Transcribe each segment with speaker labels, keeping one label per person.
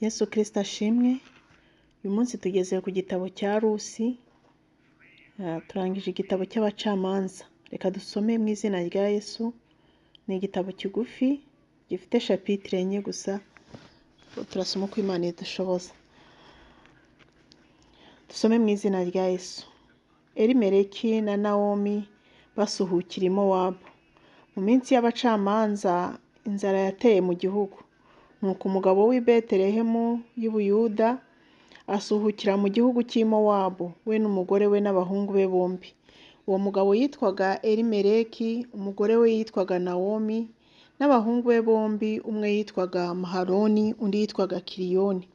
Speaker 1: Yesu Kristo ashimwe. Uyu munsi tugeze ku gitabo cya Rusi. Turangije igitabo cy'abacamanza. Reka dusome mu izina rya Yesu. Ni igitabo kigufi gifite chapitre enye gusa. Turasoma uko Imana idushoboza. Dusome mu izina rya Yesu. Elimeleki na Nawomi basuhukira i Mowabu. Mu minsi y'abacamanza inzara yateye mu gihugu. Nuko umugabo w'i Betelehemu y'i Buyuda asuhukira mu gihugu cy'i Mowabu, we n'umugore we n'abahungu be bombi. Uwo mugabo yitwaga Elimeleki, umugore we yitwaga Nawomi, n'abahungu be bombi, umwe yitwaga Mahaloni, undi yitwaga Kiliyoni.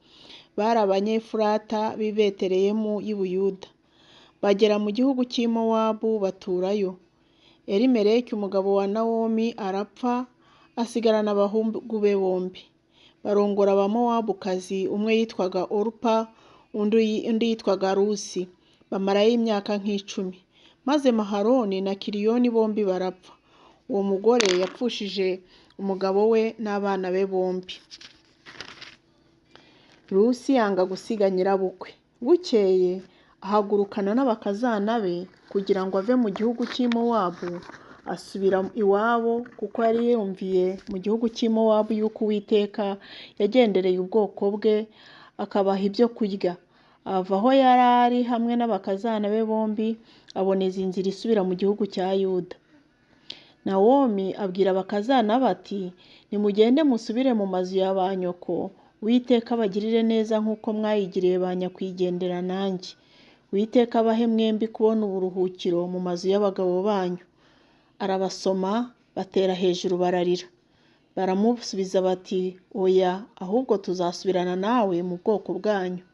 Speaker 1: Bari Abanyefurata b'i Betelehemu y'i Buyuda. Bagera mu gihugu cy'i Mowabu baturayo. Elimeleki umugabo wa Nawomi arapfa, asigarana abahungu be bombi. Barongora Abamowabukazi, umwe yitwaga Orupa, undi yitwaga Rusi. Bamarayo imyaka nk'icumi. Maze Mahaloni na Kiliyoni bombi barapfa. Uwo mugore yapfushije umugabo we n'abana be bombi. Rusi yanga gusiga nyirabukwe. Bukeye ahagurukana n'abakazana be kugira ngo ave mu gihugu cy'i Mowabu asubira iwabo, kuko yari yumviye mu gihugu cy'i Mowabu yuko Uwiteka yagendereye ubwoko bwe akabaha ibyo kurya. Ava aho yari ari hamwe n'abakazana be bombi, aboneza inzira isubira mu gihugu cya Yuda. Nawomi abwira abakazana bati, nimugende musubire mu mazu ya ba nyoko, Uwiteka abagirire neza nk'uko mwayigiriye ba nyakwigendera nanjye. Uwiteka abahe mwembi kubona uburuhukiro mu mazu y'abagabo banyu. Arabasoma, batera hejuru bararira. Baramusubiza bati, oya, ahubwo tuzasubirana nawe mu bwoko bwanyu.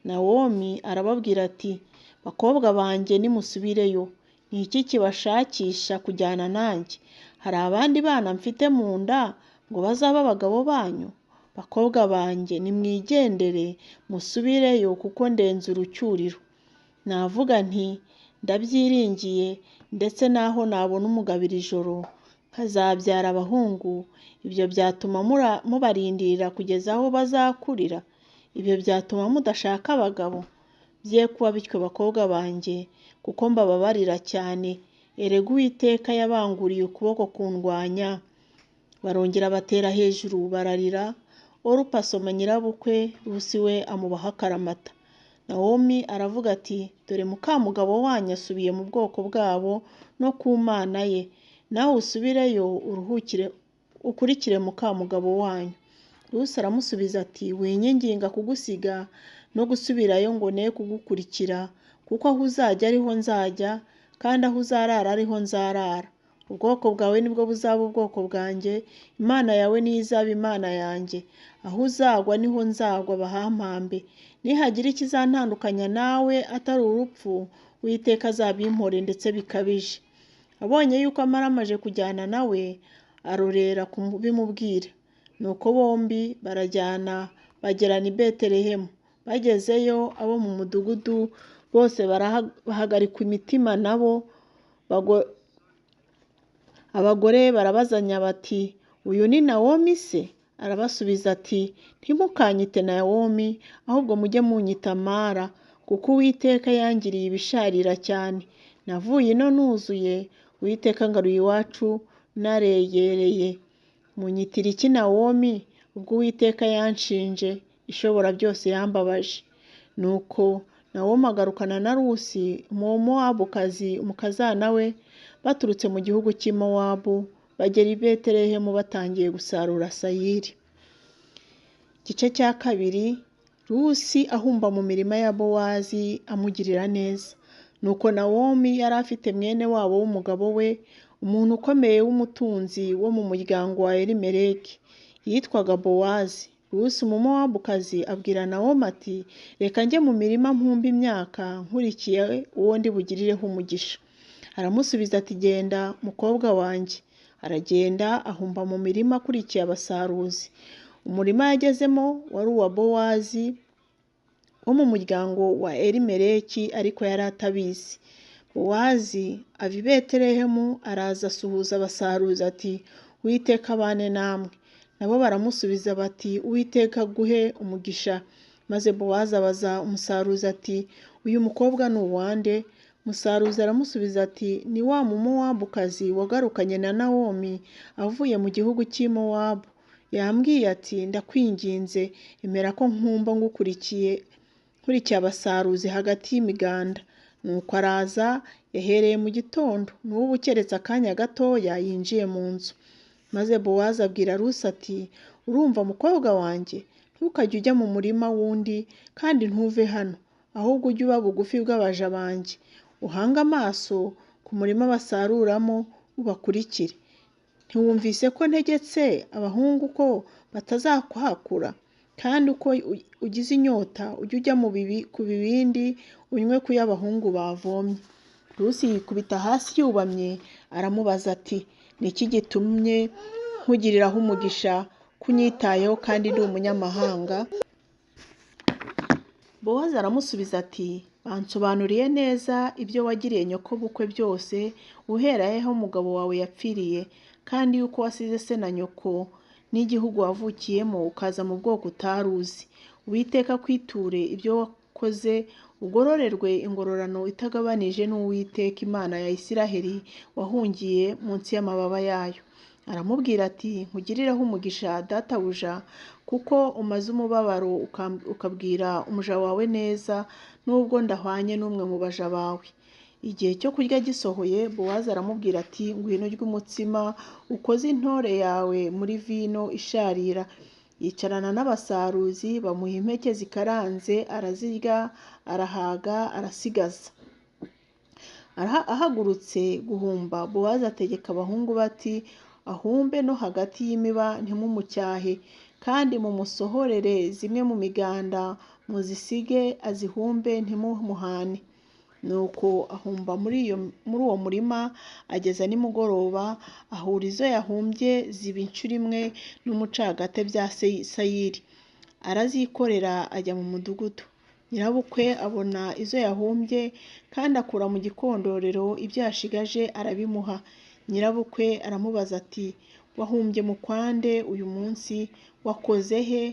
Speaker 1: Nawomi arababwira ati, bakobwa banjye nimusubireyo. Ni iki kibashakisha kujyana nanjye? Hari abandi bana mfite mu nda ngo bazabe abagabo banyu? Bakobwa banjye nimwigendere musubireyo, kuko ndenze urucyuriro. Navuga nti ndabyiringiye, ndetse naho nabona umugabira ijoro nkazabyara abahungu, ibyo byatuma mubarindirira kugeza aho bazakurira? Ibyo byatuma mudashaka abagabo? Bye kuba bityo bakobwa banjye, kuko mbababarira cyane. Erega Uwiteka yabanguriye ukuboko kundwanya. Barongera batera hejuru bararira. Orupa asoma nyirabukwe, Rusi we amubaho akaramata. Nawomi aravuga ati, dore mukamugabo wanyu asubiye mu bwoko bwabo no ku Mana ye. Nawe usubireyo ukurikire mukamugabo wanyu. Rusi aramusubiza ati, winyinginga kugusiga no gusubirayo ngo ne kugukurikira, kuko aho uzajya ariho nzajya, kandi aho uzarara ariho nzarara. Ubwoko bwawe nibwo buzaba ubwoko bwanjye, Imana yawe niyo izaba Imana yanjye. Aho uzagwa niho nzagwa bahampambe. Nihagira ikizantandukanya nawe atari urupfu, Uwiteka azabimpore ndetse bikabije. Abonye yuko amaramaje kujyana nawe, arorera kubimubwira. Nuko bombi barajyana bagerana i Betelehemu. Bagezeyo abo mu mudugudu bose bahagarikwa imitima nabo. Abagore barabazanya bati, uyu ni Nawomi se? Arabasubiza ati, ntimukanyite Nawomi, ahubwo mujye munyita Mara, kuko Uwiteka yangiriye ibisharira cyane. Navuye ino nuzuye, Uwiteka ngaruye iwacu naregereye. Munyitira iki Nawomi, ubwo Uwiteka yanshinje ishobora byose yambabaje? Nuko Nawomi agarukana na Rusi Umumowabukazi, umukazana we, baturutse mu gihugu cy'i Mowabu, bagera i Betelehemu batangiye gusarura sayiri. Igice cya kabiri. Rusi ahumba mu mirima ya Bowazi amugirira neza. Nuko Nawomi yari afite mwene wabo w'umugabo we, umuntu ukomeye w'umutunzi wo mu muryango wa Elimeleki, yitwaga Bowazi. Rusi Umumowabukazi abwira Nawomi ati, reka njye mu mirima mpumba imyaka, nkurikiye uwo ndi bugirireho umugisha. Aramusubiza ati, genda mukobwa wanjye. Aragenda ahumba mu mirima akurikiye abasaruzi. Umurima yagezemo wari uwa Bowazi wo mu muryango wa Elimeleki, ariko yari atabizi. Bowazi ava i Betelehemu araza asuhuza abasaruzi ati, Uwiteka abane namwe. nabo baramusubiza bati Uwiteka aguhe umugisha. Maze Bowazi abaza umusaruzi ati uyu mukobwa ni uwande? Umusaruzi aramusubiza ati ni wa Mumowabukazi wagarukanye na Nawomi avuye mu gihugu cy'i Mowabu. Yambwiye ati ndakwinginze emera ko nkumba nkurikiye abasaruzi hagati y'imiganda. Nuko araza, yahereye mu gitondo, n'ubu keretse akanya gatoya yinjiye mu nzu. Maze Bowazi abwira Rusi ati urumva mukobwa wanjye, ntukajye ujya mu murima wundi kandi ntuve hano, ahubwo ujye uba bugufi bw'abaja banjye, uhange amaso ku murima basaruramo ubakurikire. Ntiwumvise ko ntegetse abahungu ko batazakuhakura? Kandi uko ugize inyota ujye ujya ku bibindi unywe ku y'abahungu bavomye. Rusi yikubita hasi yubamye aramubaza ati ni iki gitumye nkugiriraho umugisha kunyitayeho kandi ndi umunyamahanga? Bowazi aramusubiza ati bansobanuriye neza ibyo wagiriye nyokobukwe byose uherayeho umugabo wawe yapfiriye, kandi yuko wasize se na nyoko n'igihugu wavukiyemo ukaza mu bwoko utari uzi. Uwiteka kwiture ibyo wakoze, ugororerwe ingororano itagabanije n'Uwiteka Imana ya Isiraheli wahungiye munsi y'amababa yayo. Aramubwira ati nkugirireho umugisha databuja, kuko umaze umubabaro ukabwira umuja wawe neza, nubwo ndahwanye n'umwe mu baja bawe. Igihe cyo kurya gisohoye, Bowazi aramubwira ati ngwino urye umutsima ukoze intore yawe muri vino isharira. Yicarana n'abasaruzi bamuha impeke zikaranze, arazirya arahaga arasigaza. Ahagurutse guhumba, Bowazi ategeka abahungu bati ahumbe no hagati y'imiba ntimumucyahe, kandi mumusohorere zimwe mu miganda muzisige azihumbe ntimumuhane. Nuko ahumba muri uwo murima ageza nimugoroba, ahura izo yahumbye ziba inshuro imwe n'umucagate bya sayiri, arazikorera ajya mu mudugudu. Nyirabukwe abona izo yahumbye kandi akura mu gikondorero ibyo yashigaje arabimuha. Nyirabukwe aramubaza ati wahumbye mu kwande uyu munsi, wakoze he?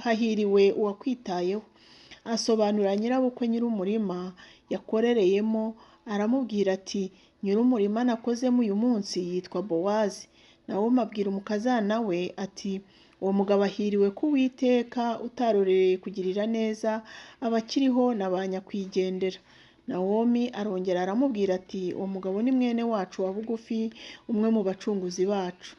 Speaker 1: Hahiriwe uwakwitayeho. Asobanurira nyirabukwe nyir'umurima yakorereyemo, aramubwira ati nyir'umurima nakozemo uyu munsi yitwa Bowazi. Nawomi abwira umukazana we ati uwo mugabo ahiriwe ko Uwiteka utarorereye kugirira neza abakiriho na ba nyakwigendera. Nawomi arongera aramubwira ati uwo mugabo ni mwene wacu wa bugufi, umwe mu bacunguzi bacu.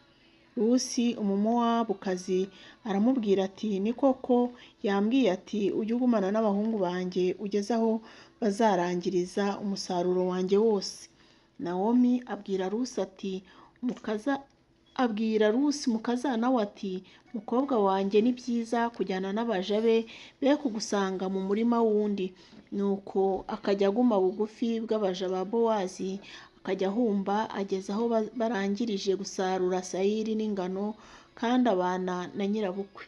Speaker 1: Rusi Umumowabukazi aramubwira ati ni koko yambwiye ati ujye ugumana n'abahungu banjye ugeze aho bazarangiriza umusaruro wanjye wose. Nawomi abwira Rusi mukazana we ati mukobwa wanjye ni byiza kujyana n'abaja be kugusanga mu murima wundi. Nuko akajya aguma bugufi bw'abaja ba Bowazi, akajya ahumba ageza aho barangirije gusarura sayiri n'ingano, kandi abana na nyirabukwe.